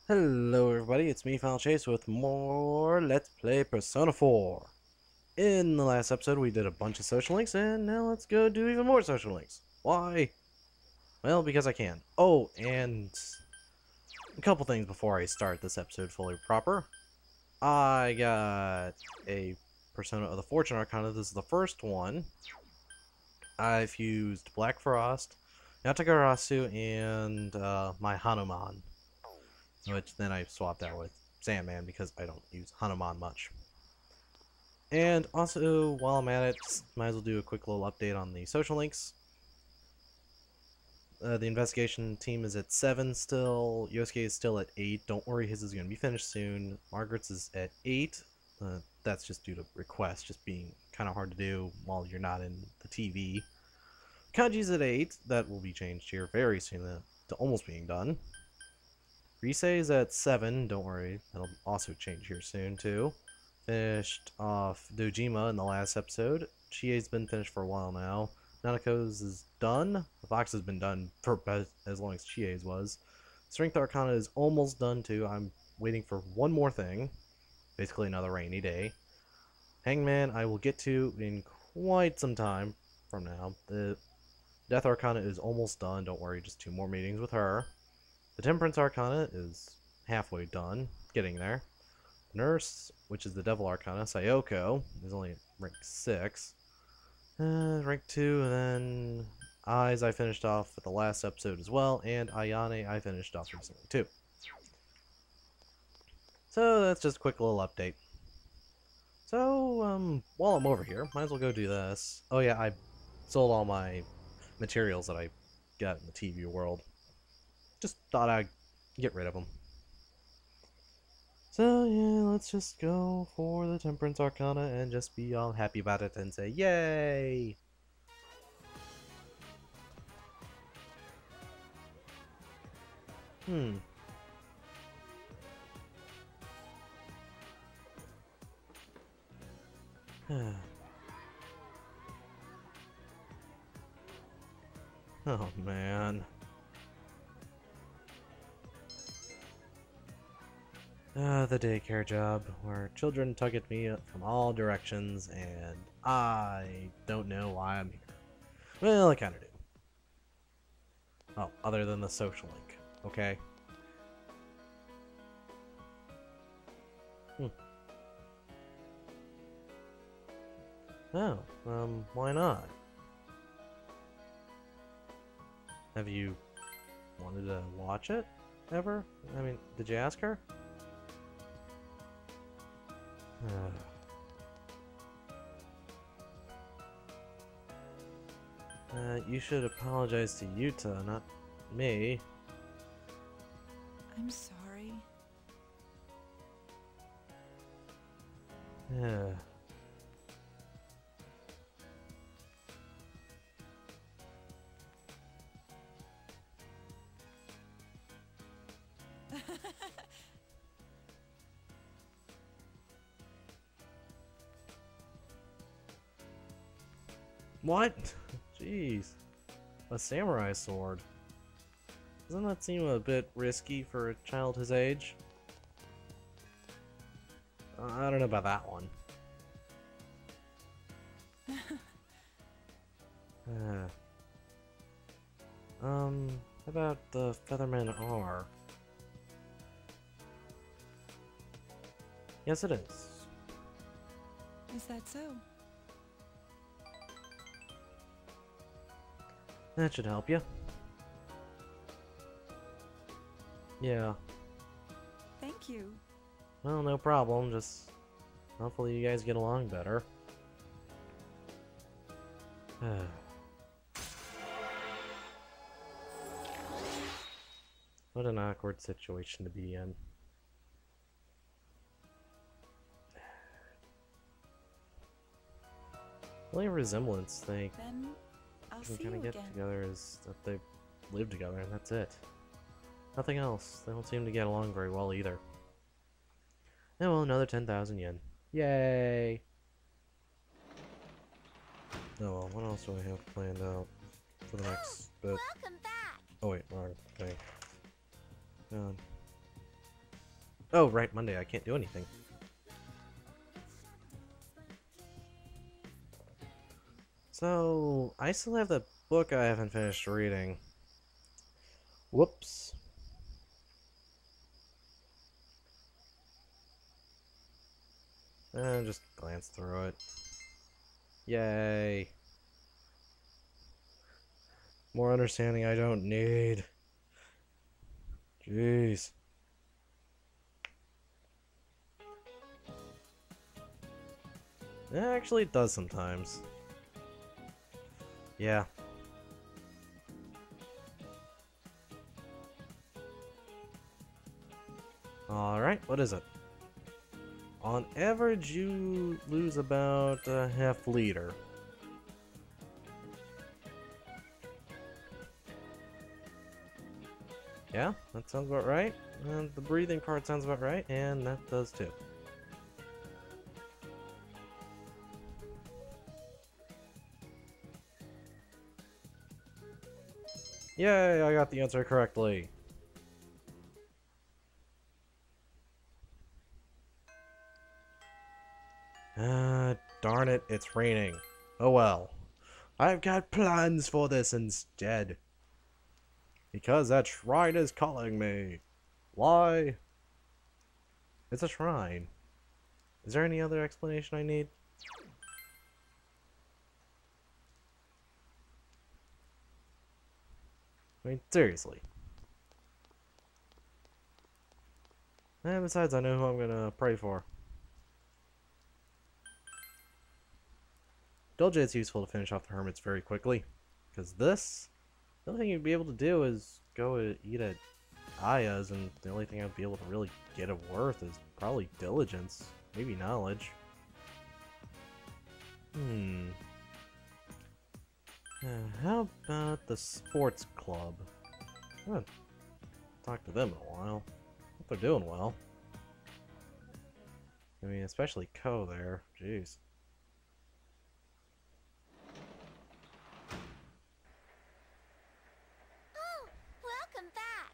Hello everybody, it's me, Final Chase, with more Let's Play Persona 4. In the last episode, we did a bunch of social links, and now let's go do even more social links. Why? Well, because I can. Oh, and a couple things before I start this episode fully proper. I got a Persona of the Fortune Arcana. This is the first one. I've used Black Frost, Yatagarasu, and my Hanuman, which then I swapped out with Sandman because I don't use Hanuman much. And also, while I'm at it, might as well do a quick little update on the social links. The investigation team is at 7 still. Yosuke is still at 8. Don't worry, his is going to be finished soon. Margaret's is at 8. That's just due to requests just being kind of hard to do while you're not in the TV. Kanji's at 8. That will be changed here very soon to almost being done. Risei's at 7. Don't worry, that'll also change here soon too. Finished off Dojima in the last episode. Chie's been finished for a while now. Nanako's is done. The Fox has been done for as long as Chie's was. Strength Arcana is almost done too. I'm waiting for one more thing. Basically another rainy day. Hangman I will get to in quite some time from now. The Death Arcana is almost done. Don't worry, just 2 more meetings with her. The Temperance Arcana is halfway done. Getting there. Nurse, which is the Devil Arcana, Sayoko, is only at rank 6. Rank 2, and then Eyes I finished off with the last episode as well, and Ayane I finished off recently too. So that's just a quick little update. So, while I'm over here, might as well go do this. Oh yeah, I sold all my materials that I got in the TV world. Just thought I'd get rid of them. So yeah, let's just go for the Temperance Arcana and just be all happy about it and say, yay! Hmm. Oh man. The daycare job, where children tug at me from all directions, and I don't know why I'm here. Well, I kinda do. Oh, other than the social link, okay? Hmm. Oh, why not? Have you wanted to watch it, ever? I mean, did you ask her? You should apologize to Yuta, not me. I'm sorry. Yeah. What? Jeez. A samurai sword. Doesn't that seem a bit risky for a child his age? I don't know about that one. How about the Featherman R? Yes, it is. Is that so? That should help you. Yeah. Thank you. Well, no problem. Just hopefully you guys get along better. What an awkward situation to be in. The only resemblance they Then I'll can see kind you of get again. together is that they live together, and that's it. Nothing else. They don't seem to get along very well either. Oh well, another 10,000 yen. Yay! Oh well, what else do I have planned out for the next bit? Welcome back. Oh wait, wrong thing. Gone. Oh, right, Monday. I can't do anything. So, I still have the book I haven't finished reading. Whoops. Just glance through it. Yay. More understanding I don't need. Jeez. Actually, it does sometimes. Yeah. Alright, what is it? On average, you lose about a half liter. Yeah, that sounds about right. And the breathing part sounds about right, and that does too. Yay, I got the answer correctly. Darn it, it's raining. Oh well. I've got plans for this instead. Because that shrine is calling me. Why? It's a shrine. Is there any other explanation I need? I mean, seriously. And besides, I know who I'm gonna pray for. Told you it's useful to finish off the hermits very quickly. Because this, the only thing you'd be able to do is go eat at Aya's, and the only thing I'd be able to really get it worth is probably diligence. Maybe knowledge. How about the sports club? I haven't talked to them in a while. Hope they're doing well. I mean, especially Ko there. Jeez. Oh, welcome back.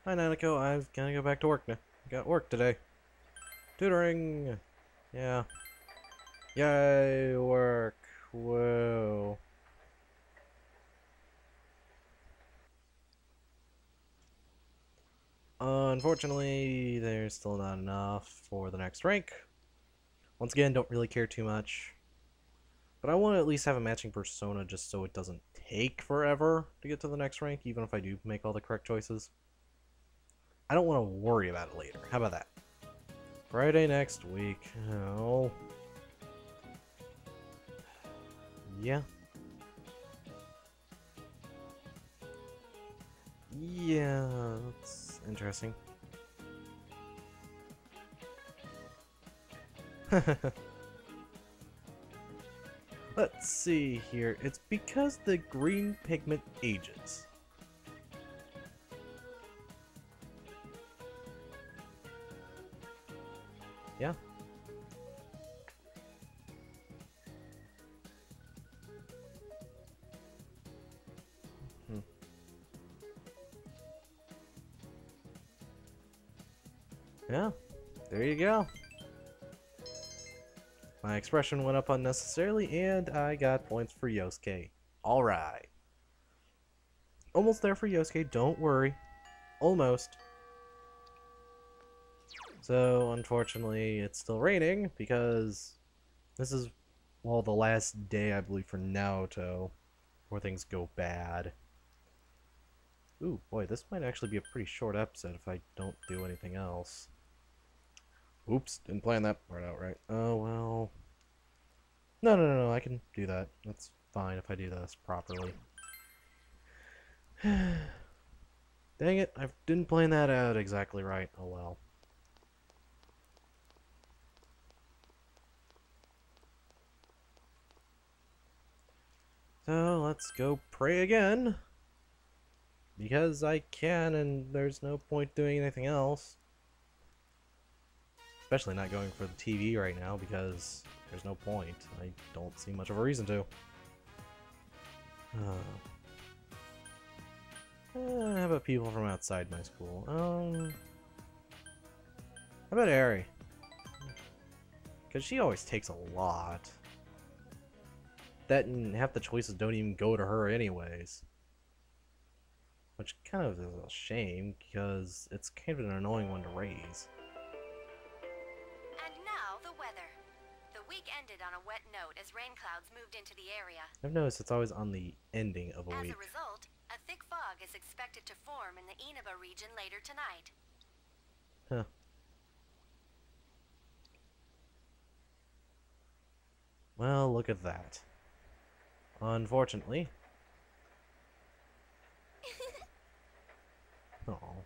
Hi, Nanako. I'm gonna go back to work now. Got work today. Tutoring. Yeah. Yay, work. Whoa. Unfortunately, there's still not enough for the next rank. Once again, don't really care too much. But I want to at least have a matching persona just so it doesn't take forever to get to the next rank, even if I do make all the correct choices. I don't want to worry about it later. How about that? Friday next week. Oh. Yeah. Yeah, that's interesting. Let's see here. It's because the green pigment ages. Yeah. Yeah, there you go. My expression went up unnecessarily, and I got points for Yosuke. Alright. Almost there for Yosuke, don't worry. Almost. So, unfortunately, it's still raining, because this is, well, the last day, I believe, for Naoto, where things go bad. Ooh, boy, this might actually be a pretty short episode if I don't do anything else. Oops, didn't plan that part out right. Oh, well. No, I can do that. That's fine if I do this properly. Dang it, I didn't plan that out exactly right. Oh well. So, let's go pray again. Because I can, and there's no point doing anything else. Especially not going for the TV right now, because there's no point. I don't see much of a reason to. How about people from outside my school? bet Harry. Because she always takes a lot. That and half the choices don't even go to her anyways. Which kind of is a shame, because it's kind of an annoying one to raise. And now the weather. The week ended on a wet note as rain clouds moved into the area. I've noticed it's always on the ending of a As week. a result, a thick fog is expected to form in the Inaba region later tonight. Huh. Well, look at that. Unfortunately. Oh.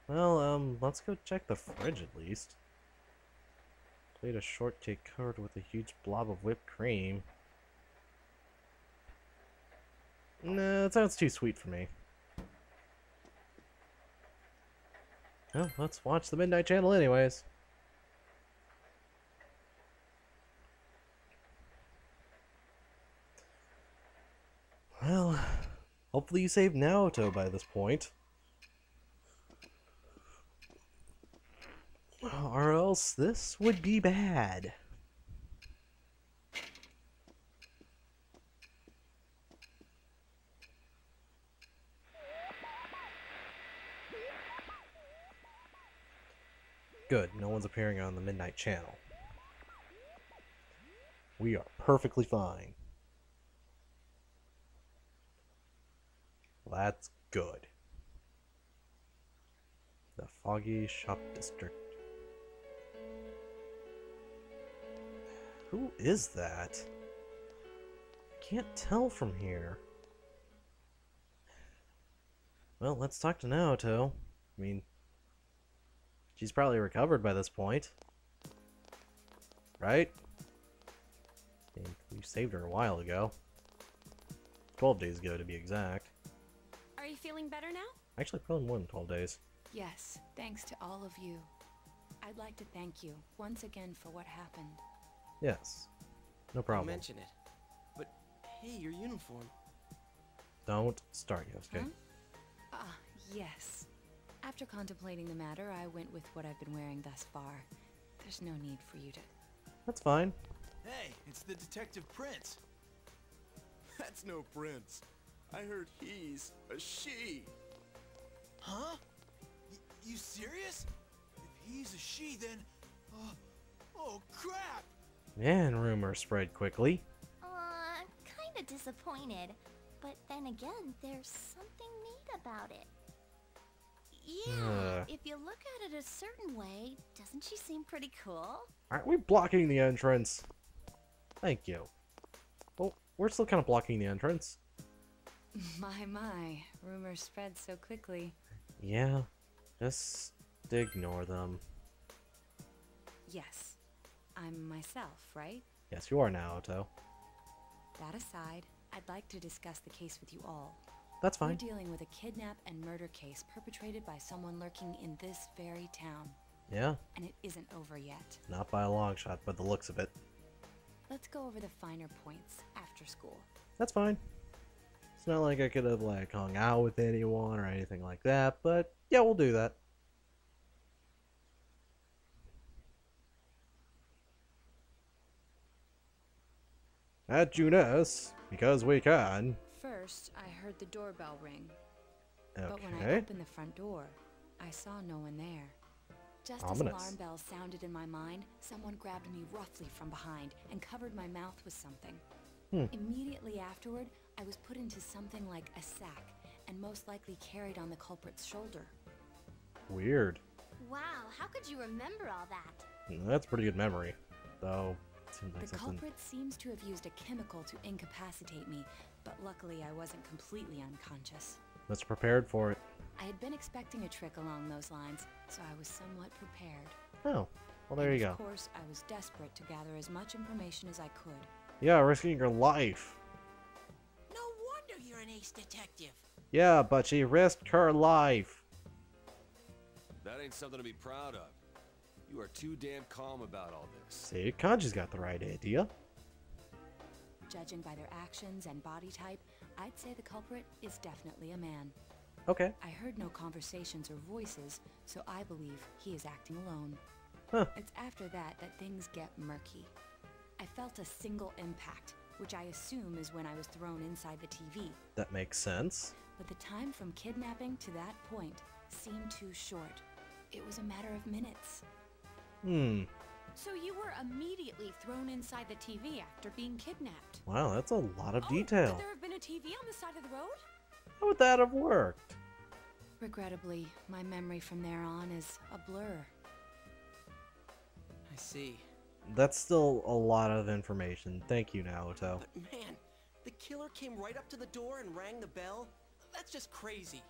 Well, let's go check the fridge at least. Played a shortcake covered with a huge blob of whipped cream. Nah, that sounds too sweet for me. Well, let's watch the Midnight Channel anyways. Well, hopefully you saved Naoto by this point. Or else this would be bad. Good, no one's appearing on the Midnight Channel. We are perfectly fine. That's good. The Foggy Shop District. Who is that? Can't tell from here. Well, let's talk to Naoto. I mean, she's probably recovered by this point. Right? I mean, we saved her a while ago. 12 days ago, to be exact. Are you feeling better now? Actually, probably more than 12 days. Yes, thanks to all of you. I'd like to thank you once again for what happened. Yes. No I'll problem. mention it. But hey, your uniform. Don't start, Yosuke. Huh? Ah, yes. After contemplating the matter, I went with what I've been wearing thus far. There's no need for you to... That's fine. Hey, it's the Detective Prince. That's no prince. I heard he's a she. Huh? You serious? If he's a she, then... oh, crap! Man, rumors spread quickly. Kinda disappointed. But then again, there's something neat about it. Yeah, if you look at it a certain way, doesn't she seem pretty cool? Aren't we blocking the entrance? Thank you. Well, we're still kind of blocking the entrance. My, rumors spread so quickly. Yeah, just ignore them. Yes, I'm myself, right? Yes, you are Naoto. That aside, I'd like to discuss the case with you all. That's We're fine. dealing with a kidnap and murder case perpetrated by someone lurking in this very town. Yeah, And it isn't over yet. not by a long shot, but the looks of it. Let's go over the finer points after school. That's fine. It's not like I could have, like, hung out with anyone or anything like that, but yeah, we'll do that. At Junes, because we can. First, I heard the doorbell ring. But when I Okay. opened the front door, I saw no one there. Just as Ominous. alarm bells sounded in my mind, someone grabbed me roughly from behind and covered my mouth with something. Immediately afterward, I was put into something like a sack and most likely carried on the culprit's shoulder. Weird. Wow, how could you remember all that? That's pretty good memory. Though, it seems like The something... culprit seems to have used a chemical to incapacitate me, but luckily I wasn't completely unconscious. Let's prepared for it. I had been expecting a trick along those lines, so I was somewhat prepared. Oh, well there you go. Of course, I was desperate to gather as much information as I could. Yeah, risking your life. No wonder you're an ace detective. Yeah, but she risked her life. That ain't something to be proud of. You are too damn calm about all this. See, Kanji's got the right idea. Judging by their actions and body type, I'd say the culprit is definitely a man. Okay. I heard no conversations or voices, so I believe he is acting alone. Huh. It's after that that things get murky. I felt a single impact, which I assume is when I was thrown inside the TV. That makes sense. But the time from kidnapping to that point seemed too short. It was a matter of minutes. So you were immediately thrown inside the TV after being kidnapped? Wow, that's a lot of Oh, detail. could there have been a TV on the side of the road? How would that have worked? Regrettably, my memory from there on is a blur. I see. That's still a lot of information. Thank you, Naoto. But man, the killer came right up to the door and rang the bell? That's just crazy.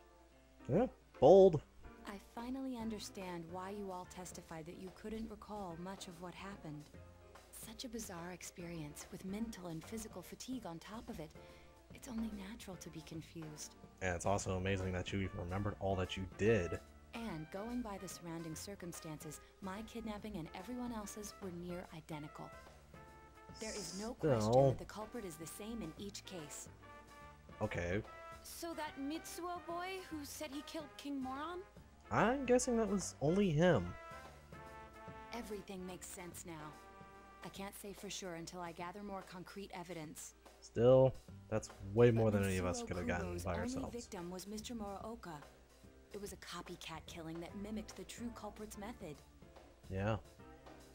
Yeah, bold. I finally understand why you all testified that you couldn't recall much of what happened. Such a bizarre experience, with mental and physical fatigue on top of it. It's only natural to be confused. And it's also amazing that you even remembered all that you did. And going by the surrounding circumstances, my kidnapping and everyone else's were near identical. There is no question that the culprit is the same in each case. Okay. So that Mitsuo boy who said he killed King Moron? I'm guessing that was only him. Everything makes sense now. I can't say for sure until I gather more concrete evidence. Still, that's way more But than any of us Mitsuo could have gotten Kubo's by only ourselves. victim was Mr. Muraoka. It was a copycat killing that mimicked the true culprit's method. Yeah.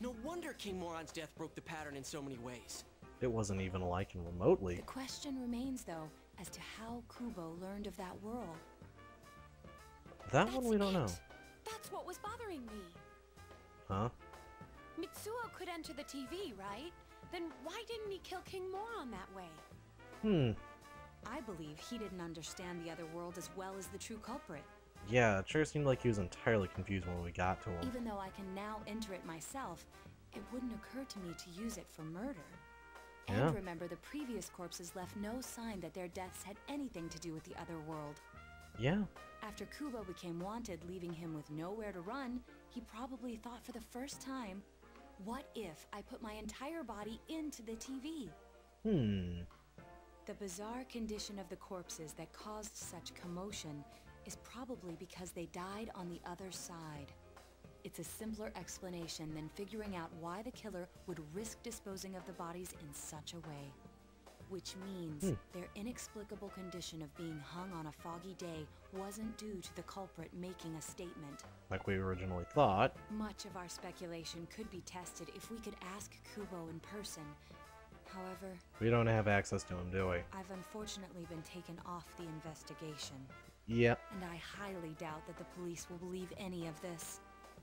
No wonder King Moron's death broke the pattern in so many ways. It wasn't even like him remotely. The question remains, though, as to how Kubo learned of that world. That one we don't know. That's what was bothering me. Huh? Mitsuo could enter the TV, right? Then why didn't he kill King Moron that way? I believe he didn't understand the other world as well as the true culprit. Yeah, it sure seemed like he was entirely confused when we got to him. Even though I can now enter it myself, it wouldn't occur to me to use it for murder. Yeah. And remember, the previous corpses left no sign that their deaths had anything to do with the other world. Yeah. After Kubo became wanted, leaving him with nowhere to run, he probably thought for the first time, what if I put my entire body into the TV? The bizarre condition of the corpses that caused such commotion is probably because they died on the other side. It's a simpler explanation than figuring out why the killer would risk disposing of the bodies in such a way. Which means their inexplicable condition of being hung on a foggy day wasn't due to the culprit making a statement. Like we originally thought. Much of our speculation could be tested if we could ask Kubo in person. However, We don't have access to him, do we? I've unfortunately been taken off the investigation. Yep. And I highly doubt that the police will believe any of this.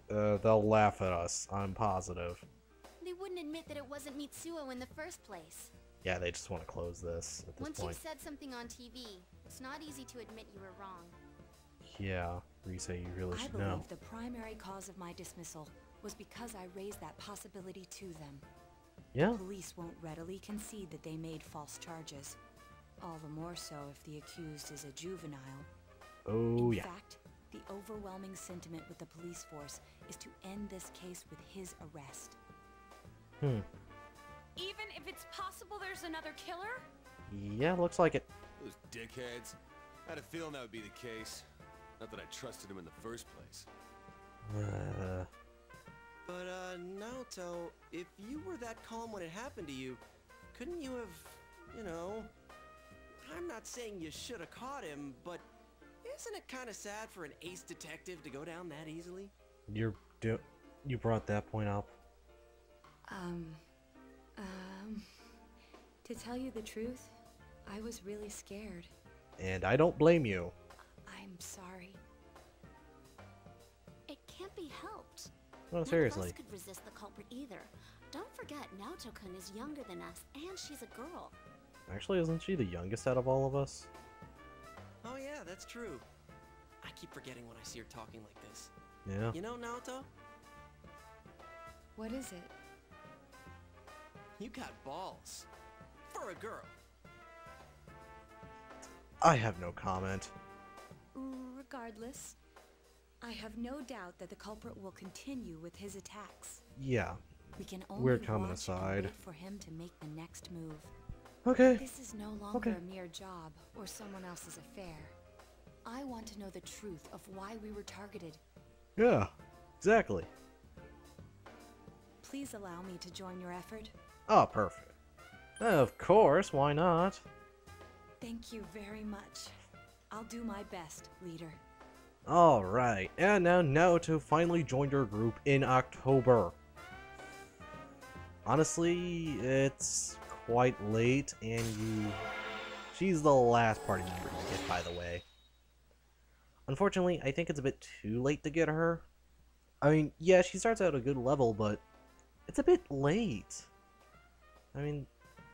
They'll laugh at us, I'm positive. They wouldn't admit that it wasn't Mitsuo in the first place. Yeah, they just want to close this at this Once point. you've said something on TV, it's not easy to admit you were wrong. Yeah, Rise, you really I should believe know. the primary cause of my dismissal was because I raised that possibility to them. Yeah. Police won't readily concede that they made false charges. All the more so if the accused is a juvenile. Oh, In yeah. fact, the overwhelming sentiment with the police force is to end this case with his arrest. Even if it's possible there's another killer? Yeah, looks like it. Those dickheads. I had a feeling that would be the case. Not that I trusted him in the first place. But, Naoto, if you were that calm when it happened to you, couldn't you have, you know... I'm not saying you should have caught him, but isn't it kind of sad for an ace detective to go down that easily? You brought that point up. To tell you the truth, I was really scared. And I don't blame you. I'm sorry. It can't be helped. No, None seriously. of us could resist the culprit either. Don't forget, Naoto-kun is younger than us, and she's a girl. Actually, isn't she the youngest out of all of us? Oh yeah, that's true. I keep forgetting when I see her talking like this. Yeah. You know, Naoto, What is it? you got balls. For a girl. I have no comment. Regardless, I have no doubt that the culprit will continue with his attacks. Yeah. We can only We're coming watch aside. and wait for him to make the next move. Okay. This is no longer a mere job or someone else's affair. I want to know the truth of why we were targeted. Yeah, exactly. Please allow me to join your effort. Oh, perfect. Of course, why not? Thank you very much. I'll do my best, leader. Alright, and now Naoto finally joined our group in October. Honestly, it's quite late, and she's the last party member you get, by the way. Unfortunately, I think it's a bit too late to get her. I mean, yeah, she starts out at a good level, but it's a bit late. I mean,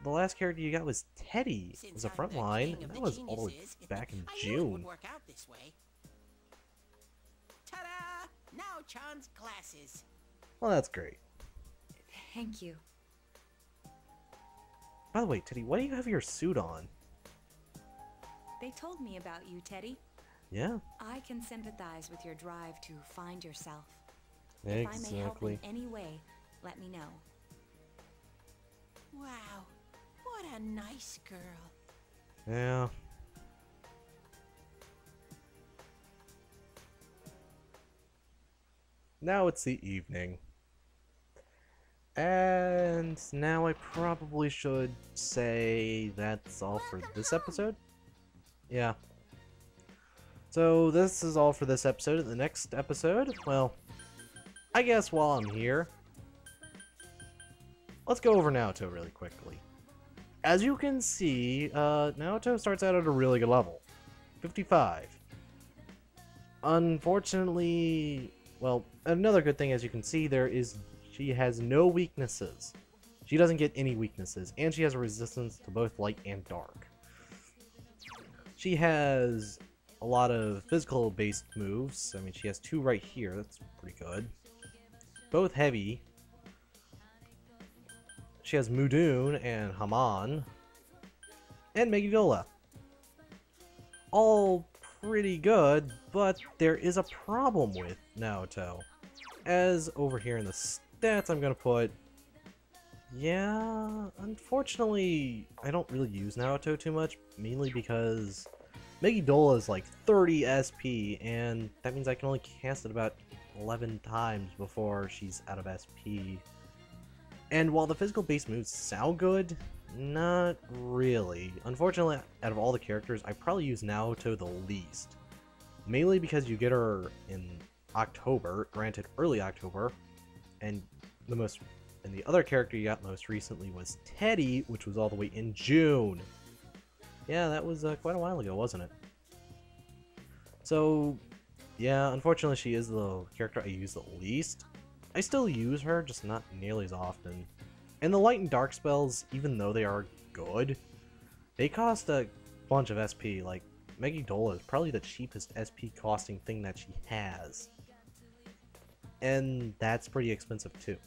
the last character you got was Teddy. It was a front line, and that was all the way back in June. Ta-da! Now Chan's glasses. Well, that's great. Thank you. By the way, Teddy, why do you have your suit on? They told me about you, Teddy. Yeah. I can sympathize with your drive to find yourself. Exactly. If I may help in any way, let me know. Wow, what a nice girl. Yeah. Now it's the evening. And now I probably should say that's all for this episode. Yeah. So this is all for this episode. In the next episode, well, I guess while I'm here, let's go over Naoto really quickly. As you can see, Naoto starts out at a really good level. 55. Unfortunately, well, another good thing, as you can see, she has no weaknesses. She doesn't get any weaknesses, and she has a resistance to both light and dark. She has a lot of physical-based moves. I mean, she has 2 right here. That's pretty good. Both heavy. She has Mudun and Haman. And Megidola. All pretty good, but there is a problem with Naoto. As over here in the stats, I'm gonna put... Yeah, unfortunately, I don't really use Naoto too much, mainly because Megidola is like 30 SP, and that means I can only cast it about 11 times before she's out of SP. And while the physical-based moves sound good, not really. Unfortunately, out of all the characters, I probably use Naoto the least. Mainly because you get her in October, granted early October, and the other character you got most recently was Teddy, which was all the way in June. Yeah, that was quite a while ago, wasn't it? So, yeah, unfortunately she is the character I use the least. I still use her, just not nearly as often. And the light and dark spells, even though they are good, they cost a bunch of SP. Like, Megidola is probably the cheapest SP costing thing that she has. And that's pretty expensive too.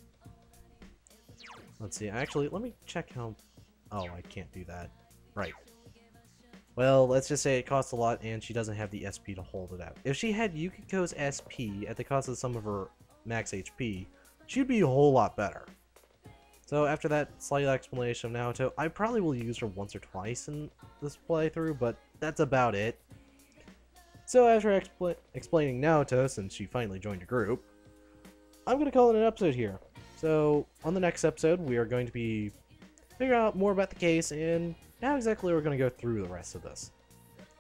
Let's see, actually, let me check how... Oh, I can't do that. Right. Well, let's just say it costs a lot and she doesn't have the SP to hold it out. If she had Yukiko's SP at the cost of some of her max HP, she'd be a whole lot better. So after that slight explanation of Naoto, I probably will use her once or twice in this playthrough, but that's about it. So after explaining Naoto, since she finally joined a group, I'm going to call it an episode here. So on the next episode, we are going to be figuring out more about the case and how exactly we're going to go through the rest of this.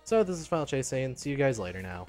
So this is Final Chase saying, see you guys later now.